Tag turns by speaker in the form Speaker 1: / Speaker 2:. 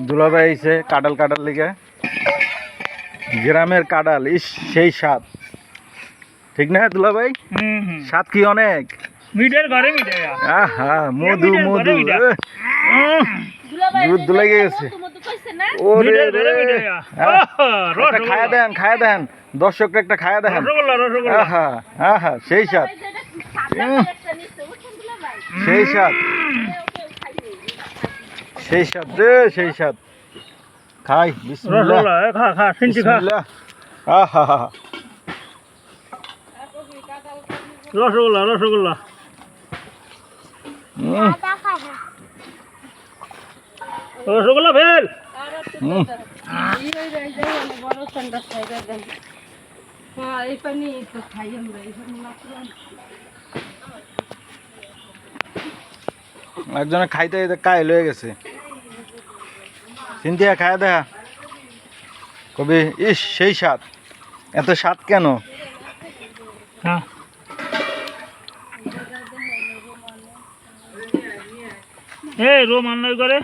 Speaker 1: দুলাভাই আইছে কাঁঠাল কাটার লিগে। গ্রামের কাঁঠাল ইস সেই স্বাদ, ঠিক না দুলাভাই? স্বাদ কি অনেক। আহা মধু মধু দুধ দুলে গেছে। খায়া দেন খায়া দেন, দর্শকরা একটা খায়া দেন। আহা আহা সেই স্বাদ, সেই স্বাদ, সেই স্বাদ রে সেই স্বাদ। খাই বিসমিল্লাহ। বিসমিল্লাহ। আহা
Speaker 2: রসগোল্লা রসগোল্লা রসগোল্লা ফেল।
Speaker 1: একজনে খাইতে কাইল হয়ে গেছে। সিনথিয়া খায়া দেখা কবি ইস সেই স্বাদ, এত স্বাদ কেন?
Speaker 2: রোমান করে